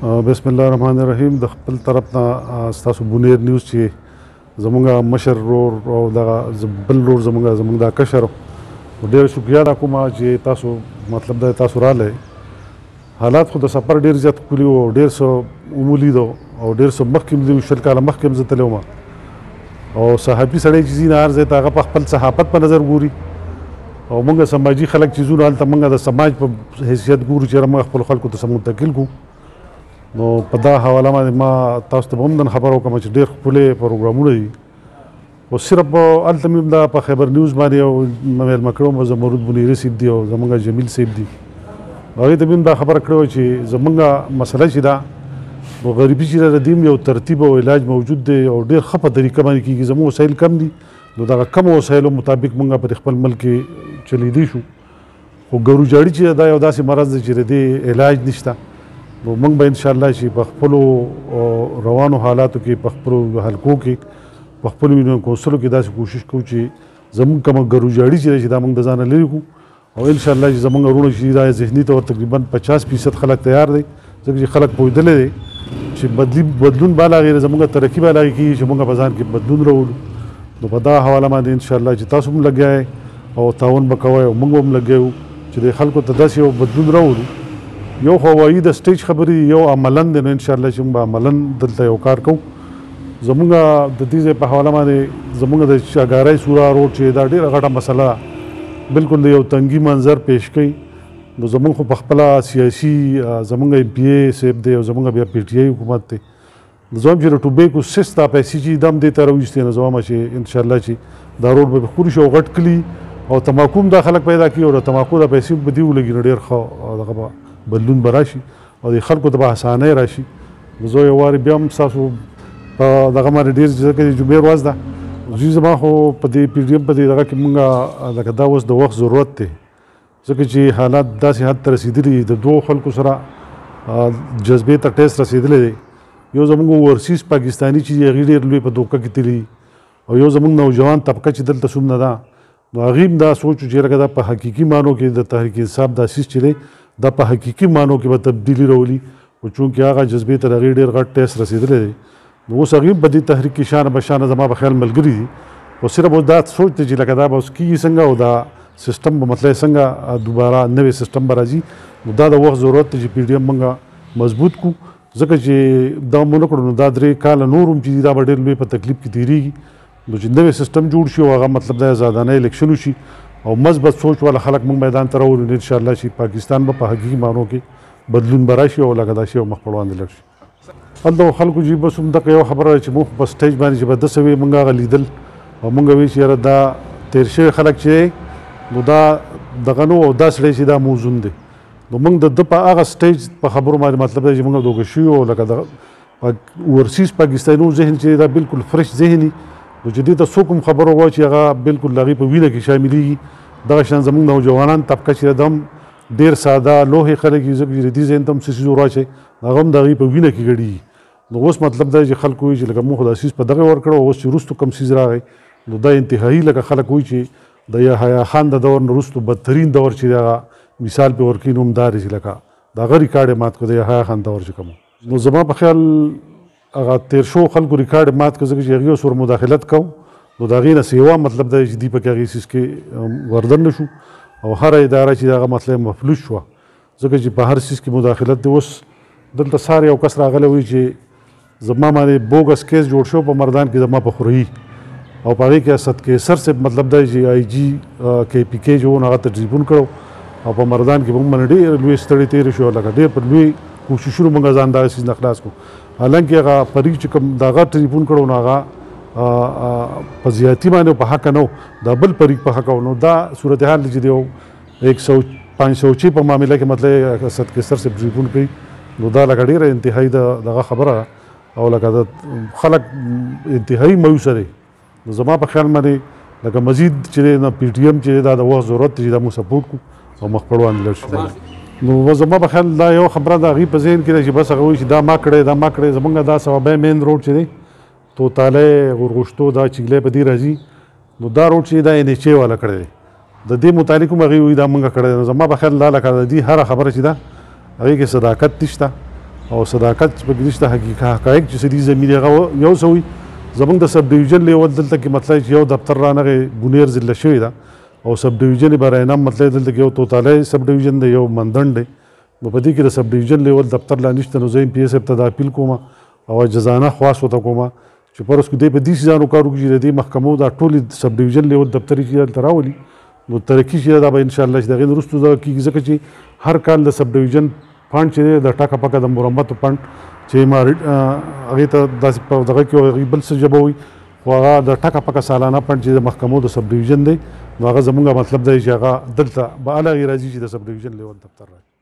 بسم الله الرحمن الرحیم. د خپل طرف نه ستاسو بونیر نیوز چې زمونږ مشر رور او دغه بل رور زمونږ دا کشر ډېر شکریا دا کوم چې تاسو مطلب دا تاسو راغلی. حالات خو د سفر ډېر زیات ښکلي وو او ډېر څه ومولیدو او ډېر څه مخکې مې شل کاله مخکې هم زه تللی وم او صحافي سړی چې ځي نه هر ځای ته هغه په خپل صحافت په نظر ګوري او موږ سماجي خلک چې ځو نو هلته موږ د سماج په حیثیت ګورو چې موږ خپلو خلکو ته څه منتقل کړو. نو په دا حواله باندې ما تاسو ته به هم نن خبر وکړم چې ډېر ښکلي پروګرامونه دي خو صرف هلته مې دا په خیبر نیوز باندې او میلمه کړی وم زمرود بنیري صاحب دي او زمونږ جمیل صاحب دي. هغوی ته مې هم دا خبره کړې وه چې زمونږ مسله چې ده نو غریبي چې ده د دې یو ترتیب او علاج موجود دی او ډېر ښه په طریقه باندې کېږي. زموږ وسایل کم دي نو دغه کمو وسایلو مطابق موږ پر خپل ملک کې چلیدی شو. خو ګرو جاړي چې دا یو داسې مرض دی چې د دې علاج نشته. نو موږ به انشاءالله چې په خپلو روانو حالاتو کې په خپلو حلقو کې په خپلو یونین کونسلو کې داسې کوشش کوو چې زموږ کومه ګرو جاړي چې ده چې دا موږ د ځانه لرې کړو او انشاءالله چې زموږ وروڼه چې دا ذهني طور تقریبا 50% خلک تیار دی ځکه چې خلک پوهېدلی دی چې بدلون به له هغې زموږ ترقي به له هغې کېږي چې موږ په ځان کې بدلون راولو. نو په دا حواله باندې انشاءالله چې تاسو هم لګیا او تعاون به کوئ او موږ هم لګیا یو چې د خلکو ته داسې یو بدلون راولو. یو خو وایي د سټیج خبرې یو عملاً دی نو انشاءالله چې موږ به عملاً دلته یو کار کوو. زموږ د دې ځای په حواله باندې زموږ د شاګارۍ سورا روډ چې دا ډېره غټه مسله ده بلکل د یو تنګي منظر پیش کوي. نو زموږ خو په خپله سیاسي زموږ ایم پی ای صاحب دی او زموږ بیا پی ټي آی حکومت دی. زه وایم چې د ټوبیکو سیس دا پیسې چې دا هم دې ته راویستې نو زه وایم چې انشاءالله چې دا روډ به ښکلي شي او غټ کلي او تماکو هم دا خلک پیدا کړي او د تماکو دا پیسې به دې ولګي نو ډېر ښه دغه به بدلون به راشي او د خلکو ته به اسانۍ راشي. نو زه یو وارې بیا هم ستاسو په دغه باندې ډېر ځکه چې جمعې ورځ ده زوی زما خو په دې پی ډي ایم په دې دغه کې مونږ لکه دا اوس د وخت ضرورت دی ځکه چې حالات داسې حد ته رسېدلي دي د دوو خلکو سره جذبې ته ټیس رسېدلی دی. یو زموږ اوورسیز پاکستاني چې دي هغې ډېر لوی په دوکه کې تللي او یو زموږ نوجوان طبقه چې دلته څومره ده نو هغې هم دا سوچ چې لکه دا په حقیقي معنو کې د تحریک انصاف دا سیس چې دی دا په حقیقي معنو کې به تبدیلي راولي خو چونکې هغه جذبې ته د هغې ډېر غټ ټیس رسېدلی دی. نو اوس هغې هم په دې تحریک کې شانه بشانه زما په خیال ملګري دي خو صرف اوس دا سوچ دی چې لکه دا به اوس کېږي څنګه او دا سیستم به مطلب څنګه دوباره نوی سیستم به راځي. نو دا د وخت ضرورت دی چې پی ډي ایم موږ مضبوط کړو ځکه چې دا مو نه کړو نو دا 3 کاله نور هم چې دا به ډېر لوی په تکلیف کې تېرېږي. نو چې نوی سیستم جوړ شي او هغه مطلب دا ازادانه الیکشن وشي او مثبت سوچ والا خلک موږ میدان ته راوړو انشاءالله چې پاکستان به په حقیقي معنو کې بدلون به راشي او لکه دا شی مخ پر وړاندې لاړ شي. هلته خلکو چې بس همدغه یو خبره ده چې موږ په سټیج باندې چې به داسې وي موږ هغه لیدل او موږ وایو چې یاره دا تېر شوي خلک چې نو دا دغه نو او دا سړی چې دا موزون دی نو موږ د ده په هغه سټیج په خبرو باندې مطلب دی چې موږ دوکه شوي او لکه د اوورسیز پاکستاني ذهن چې دا بالکل فرش ذهني نو چې دې ته څوک هم خبر ووایي چې هغه بالکل د هغې په وینه کې شاملېږي. دغه شان زموږ نوجوانان طبقه چې ده هم ډېر ساده لوښې خلک دي ځکه چې د دې ذهن ته هم څه څیز ورواچوي هغه هم د هغې په وینه کې ګډېږي. نو اوس مطلب دا چې خلکو وایي چې لکه موږ خو دا څیز په دغه ورکړو اوس چې وروستو کم څیز راغی نو دا انتهایي لکه خلک وایي چې د یحیی خان د دور نه وروستو بدترین دور چې هغه مثال پې ورکوي نو همدا دی چې لکه د هغه ریکارډ یې مات کړو د یحیی خان دور چې کوم نو زما په خیال هغه تېر شوو خلکو ریکارډ یې مات کړو ځکه چې هغې اوس ور مداخلت کوو نو د هغې نه سیوا مطلب دا چې دوی پکې هغې څیز کې وردن نه شو او هره اداره چې هغه مطلب مفلوس شوه ځکه چې په هر څیز کې مداخلت دی. اوس دلته سار یو کس راغلی وایي چې زما باندې بوګس کیس جوړ شو په مردان کې زما په خورهي او په هغې کې اسد قیصر صاحب مطلب دا چې آی جي کے پي کې جو هغه ته ټلیفون کړو او په مردان کې به موږ باندې ډېر لوی ستړی تېرې شو لکه ډېر په لوی کوششونو موږ ځان دغه څیز نه خلاص کړو. حالانکې هغه فریق چې کوم د هغه ټلیفون کړو نو هغه په زیاتي باندې په حق نه و دا بل فریق په حق و. نو دا صورتحال دی چې د یو 506 په معامله کې مطلب اسد قیصر صاحب ټلیفون کوي نو دا لکه ډېره انتهایي دغه خبره او لکه د خلک انتهایي مایوسه دی. نو زما په خیال باندې لکه مزید چې دی نه پی ټي ایم چې دا د وخت ضرورت دی چې دا موږ سپورټ کړو او مخ پر وړاندې لاړ شو. نو زما په خیال دا یو خبره د هغې په ذهن کې ده چې بس هغه وایي چې دا ما کړی زمونږ دا سوابی مین روډ چې دی توتالی غورغوشتو دا چیګلی په دې راځي نو دا روډ چې دا این ایچ ای والا کړی دی د دې متعلق هم هغې وایي دا موږ کړی دی. نو زما په خیال دا لکه د دې هره خبره چې ده هغې کې صداقت نشته او صداقت په کې نشته، حقایق چې سړي زمینې هغه یو څه وي. زمونږ د سب ډیویژن لیول دلته کې مطلب چې یو دفتر رانغې بونیر ضلع شوې ده او سب ډیویژن یې براینا مطلب دلته کې یو توتالی سب ډیویژن دی، یو مندڼ دی. نو په دې کې د سب ډیویژن لیول دفتر لا نشته. نو زه ایم پي ایس صاحب ته دا اپیل کوم او جزانه خواست ورته کوم چې پرس کو دی په دې ځانو کار وکړي چې د دې محکمو دا ټول سب ډیویژن لیول دفتر چې دلته راولي نو ترقي چې دا به ان شاء الله چې دغه وروسته دا کیږي، ځکه چې هر کال د سب ډیویژن فنډ چې د ټاکه پکه د مرمت فنډ چې ما هغې ته داسې په دغه کې هغې بل څه ژبه وي خو هغه د ټاکه پکه سالانه فنډ چې د محکمو د سب ډیویژن دی نو هغه زمونږ مطلب دی چې هغه دلته به الهغې راځي چې د سب ډیویژن لیول دفتر راځي.